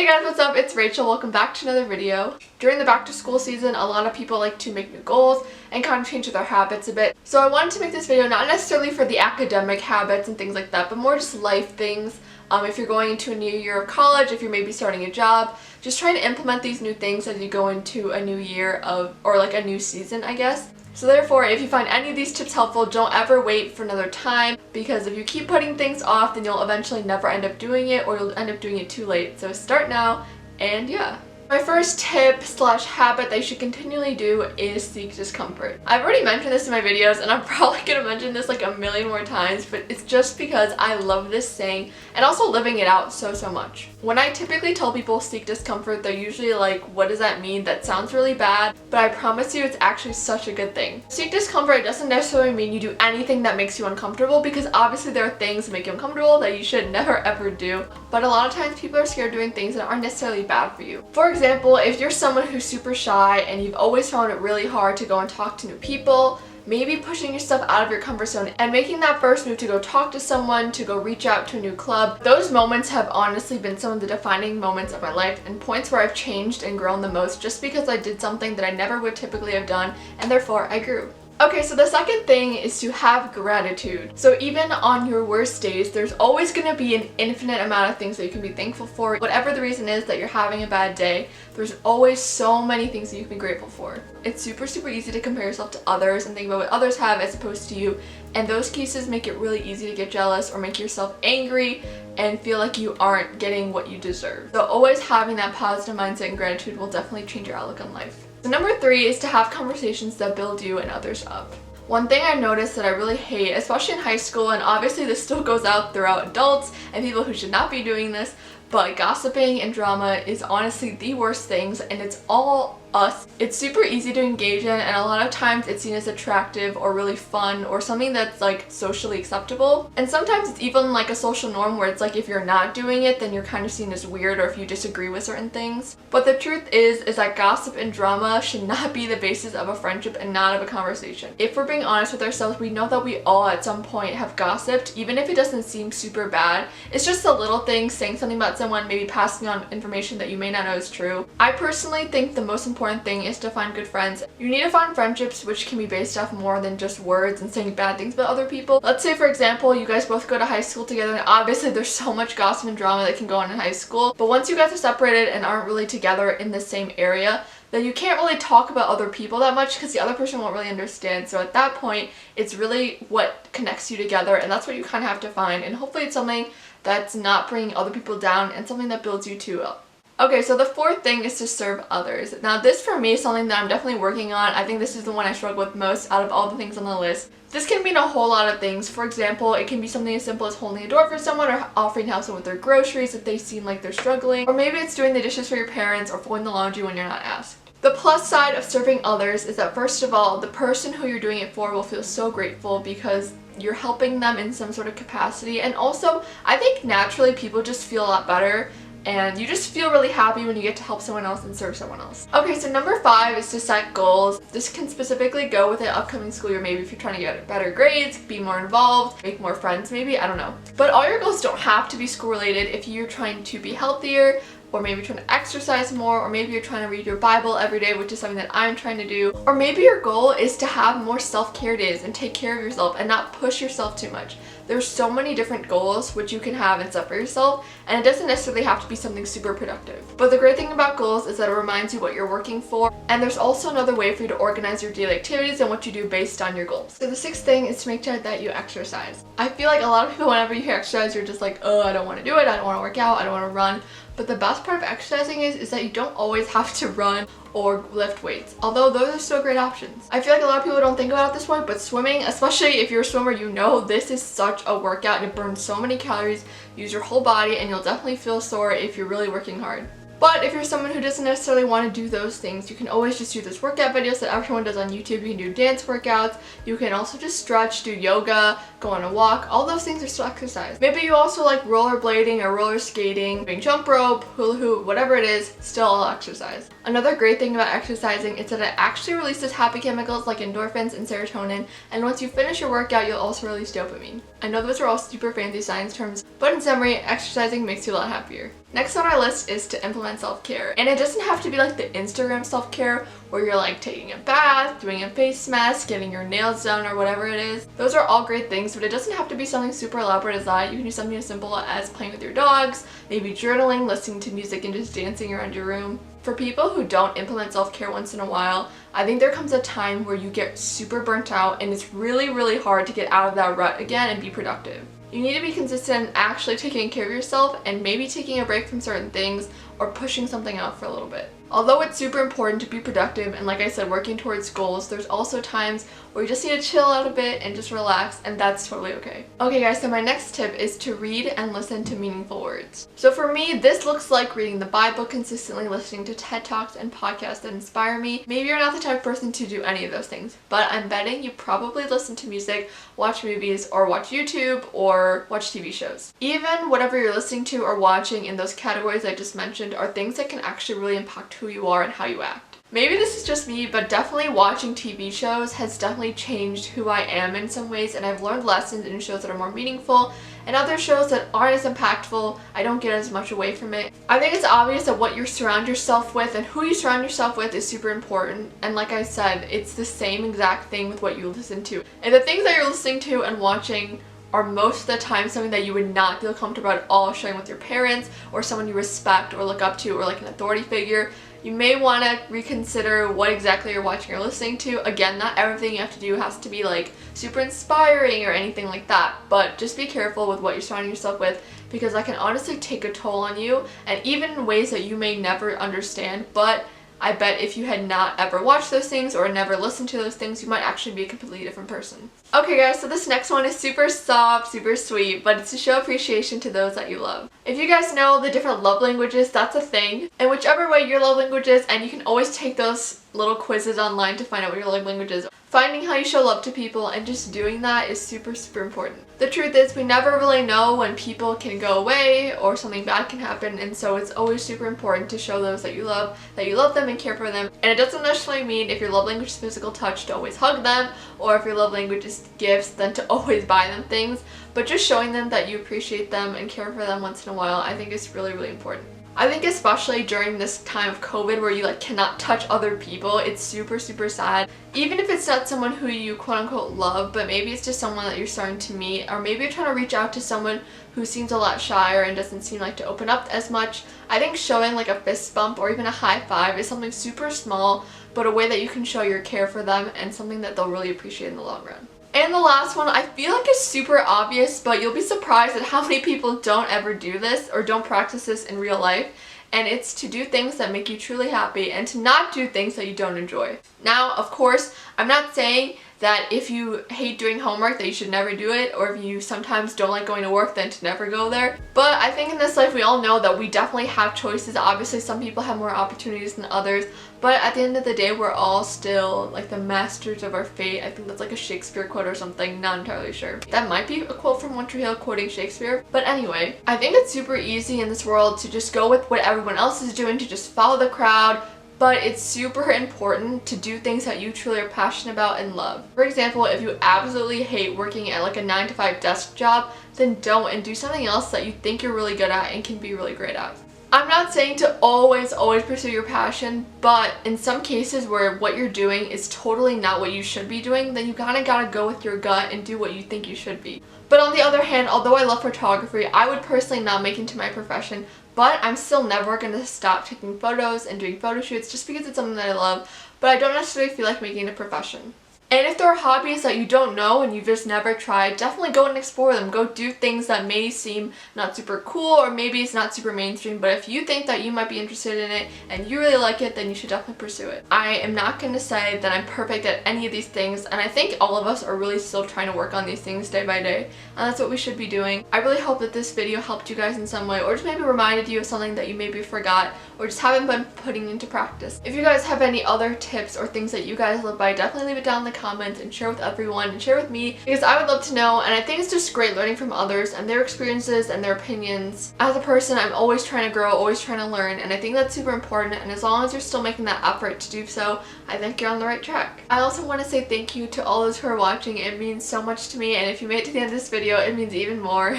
Hey guys, what's up? It's Rachel. Welcome back to another video. During the back to school season, a lot of people like to make new goals and kind of change their habits a bit. So I wanted to make this video not necessarily for the academic habits and things like that, but more just life things. If you're going into a new year of college, if you're maybe starting a job, just trying to implement these new things as you go into a new year or like a new season, I guess. So therefore, if you find any of these tips helpful, don't ever wait for another time, because if you keep putting things off, then you'll eventually never end up doing it, or you'll end up doing it too late. So start now, and yeah. My first tip slash habit that you should continually do is seek discomfort. I've already mentioned this in my videos, and I'm probably gonna mention this like a million more times, but it's just because I love this saying and also living it out so much. When I typically tell people seek discomfort, they're usually like, what does that mean? That sounds really bad, but I promise you it's actually such a good thing. Seek discomfort doesn't necessarily mean you do anything that makes you uncomfortable, because obviously there are things that make you uncomfortable that you should never ever do, but a lot of times people are scared doing things that aren't necessarily bad for you. For example, if you're someone who's super shy and you've always found it really hard to go and talk to new people, maybe pushing yourself out of your comfort zone and making that first move to go talk to someone, to go reach out to a new club, those moments have honestly been some of the defining moments of my life and points where I've changed and grown the most, just because I did something that I never would typically have done, and therefore I grew. Okay, so the second thing is to have gratitude. So even on your worst days, there's always going to be an infinite amount of things that you can be thankful for. Whatever the reason is that you're having a bad day, there's always so many things that you can be grateful for. It's super easy to compare yourself to others and think about what others have as opposed to you, and those cases make it really easy to get jealous or make yourself angry and feel like you aren't getting what you deserve. So always having that positive mindset and gratitude will definitely change your outlook on life. So number 3 is to have conversations that build you and others up. One thing I've noticed that I really hate, especially in high school, and obviously this still goes out throughout adults and people who should not be doing this, but gossiping and drama is honestly the worst things, and it's all us. It's super easy to engage in, and a lot of times it's seen as attractive or really fun or something that's like socially acceptable. And sometimes it's even like a social norm where it's like if you're not doing it, then you're kind of seen as weird, or if you disagree with certain things. But the truth is that gossip and drama should not be the basis of a friendship and not of a conversation. If we're being honest with ourselves, we know that we all at some point have gossiped, even if it doesn't seem super bad. It's just a little thing, saying something about someone, maybe passing on information that you may not know is true. I personally think the most important thing is to find good friends. You need to find friendships which can be based off more than just words and saying bad things about other people. Let's say, for example, you guys both go to high school together, and obviously there's so much gossip and drama that can go on in high school, but once you guys are separated and aren't really together in the same area, then you can't really talk about other people that much because the other person won't really understand. So at that point, it's really what connects you together, and that's what you kind of have to find, and hopefully it's something that's not bringing other people down and something that builds you too up. Okay, so the fourth thing is to serve others. Now this for me is something that I'm definitely working on. I think this is the one I struggle with most out of all the things on the list. This can mean a whole lot of things. For example, it can be something as simple as holding a door for someone, or offering to help someone with their groceries if they seem like they're struggling, or maybe it's doing the dishes for your parents or folding the laundry when you're not asked. The plus side of serving others is that, first of all, the person who you're doing it for will feel so grateful because you're helping them in some sort of capacity, and also I think naturally people just feel a lot better, and you just feel really happy when you get to help someone else and serve someone else. Okay, so number 5 is to set goals. This can specifically go with the upcoming school year, maybe if you're trying to get better grades, be more involved, make more friends maybe, I don't know. But all your goals don't have to be school related. If you're trying to be healthier, or maybe you're trying to exercise more, or maybe you're trying to read your Bible every day, which is something that I'm trying to do, or maybe your goal is to have more self-care days and take care of yourself and not push yourself too much. There's so many different goals which you can have and set for yourself, and it doesn't necessarily have to be something super productive. But the great thing about goals is that it reminds you what you're working for, and there's also another way for you to organize your daily activities and what you do based on your goals. So the 6th thing is to make sure that you exercise. I feel like a lot of people, whenever you hear exercise, you're just like, oh, I don't want to do it, I don't want to work out, I don't want to run. But the best part of exercising is that you don't always have to run or lift weights, although those are still great options. I feel like a lot of people don't think about it this way, but swimming, especially if you're a swimmer, you know this is such a workout and it burns so many calories, use your whole body, and you'll definitely feel sore if you're really working hard. But if you're someone who doesn't necessarily want to do those things, you can always just do those workout videos that everyone does on YouTube. You can do dance workouts, you can also just stretch, do yoga, go on a walk. All those things are still exercise. Maybe you also like rollerblading or roller skating, doing jump rope, hula hoop, whatever it is, still all exercise. Another great thing about exercising is that it actually releases happy chemicals like endorphins and serotonin, and once you finish your workout, you'll also release dopamine. I know those are all super fancy science terms, but in summary, exercising makes you a lot happier. Next on our list is to implement self-care. And it doesn't have to be like the Instagram self-care where you're like taking a bath, doing a face mask, getting your nails done, or whatever it is. Those are all great things, but it doesn't have to be something super elaborate as that. You can do something as simple as playing with your dogs, maybe journaling, listening to music, and just dancing around your room. For people who don't implement self-care once in a while, I think there comes a time where you get super burnt out and it's really, really hard to get out of that rut again and be productive. You need to be consistent in actually taking care of yourself and maybe taking a break from certain things or pushing something out for a little bit. Although it's super important to be productive and, like I said, working towards goals, there's also times where you just need to chill out a bit and just relax, and that's totally okay. Okay guys, so my next tip is to read and listen to meaningful words. So for me, this looks like reading the Bible consistently, listening to TED Talks and podcasts that inspire me. Maybe you're not the type of person to do any of those things, but I'm betting you probably listen to music, watch movies, or watch YouTube, or watch TV shows. Even whatever you're listening to or watching in those categories I just mentioned are things that can actually really impact who you are and how you act. Maybe this is just me, but definitely watching TV shows has definitely changed who I am in some ways, and I've learned lessons in shows that are more meaningful, and other shows that aren't as impactful, I don't get as much away from it. I think it's obvious that what you surround yourself with and who you surround yourself with is super important, and like I said, it's the same exact thing with what you listen to. And the things that you're listening to and watching are most of the time something that you would not feel comfortable at all sharing with your parents or someone you respect or look up to, or like an authority figure. You may want to reconsider what exactly you're watching or listening to. Again, not everything you have to do has to be like super inspiring or anything like that, but just be careful with what you're surrounding yourself with, because that can honestly take a toll on you, and even in ways that you may never understand. But I bet if you had not ever watched those things or never listened to those things, you might actually be a completely different person. Okay guys, so this next one is super soft, super sweet, but it's to show appreciation to those that you love. If you guys know the different love languages, that's a thing. And whichever way your love language is, and you can always take those little quizzes online to find out what your love language is. Finding how you show love to people and just doing that is super, super important. The truth is, we never really know when people can go away or something bad can happen, and so it's always super important to show those that you love them and care for them. And it doesn't necessarily mean if your love language is physical touch to always hug them, or if your love language is gifts then to always buy them things, but just showing them that you appreciate them and care for them once in a while, I think is really, really important. I think especially during this time of COVID where you cannot touch other people, it's super, super sad. Even if it's not someone who you quote unquote love, but maybe it's just someone that you're starting to meet, or maybe you're trying to reach out to someone who seems a lot shyer and doesn't seem like to open up as much. I think showing a fist bump or even a high five is something super small, but a way that you can show your care for them and something that they'll really appreciate in the long run. And the last one, I feel like it's super obvious, but you'll be surprised at how many people don't ever do this or don't practice this in real life. And it's to do things that make you truly happy and to not do things that you don't enjoy. Now, of course, I'm not saying that if you hate doing homework that you should never do it, or if you sometimes don't like going to work then to never go there. But I think in this life we all know that we definitely have choices. Obviously some people have more opportunities than others, but at the end of the day we're all still the masters of our fate. I think that's a Shakespeare quote or something, not entirely sure. That might be a quote from One Tree Hill quoting Shakespeare. But anyway, I think it's super easy in this world to just go with what everyone else is doing, to just follow the crowd. But it's super important to do things that you truly are passionate about and love. For example, if you absolutely hate working at a 9-to-5 desk job, then don't, and do something else that you think you're really good at and can be really great at. I'm not saying to always pursue your passion, but in some cases where what you're doing is totally not what you should be doing, then you gotta go with your gut and do what you think you should be. But on the other hand, although I love photography, I would personally not make it into my profession, but I'm still never going to stop taking photos and doing photo shoots just because it's something that I love, but I don't necessarily feel like making it a profession. And if there are hobbies that you don't know and you've just never tried, definitely go and explore them. Go do things that may seem not super cool, or maybe it's not super mainstream, but if you think that you might be interested in it and you really like it, then you should definitely pursue it. I am not going to say that I'm perfect at any of these things, and I think all of us are really still trying to work on these things day by day, and that's what we should be doing. I really hope that this video helped you guys in some way, or just maybe reminded you of something that you maybe forgot or just haven't been putting into practice. If you guys have any other tips or things that you guys live by, definitely leave it down in the comments and share with everyone and share with me, because I would love to know. And I think it's just great learning from others and their experiences and their opinions. As a person, I'm always trying to grow, always trying to learn, and I think that's super important, and as long as you're still making that effort to do so, I think you're on the right track. I also want to say thank you to all those who are watching. It means so much to me, and if you made it to the end of this video, it means even more.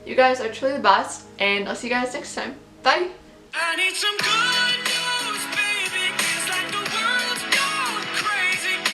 You guys are truly the best, and I'll see you guys next time. Bye! I need some good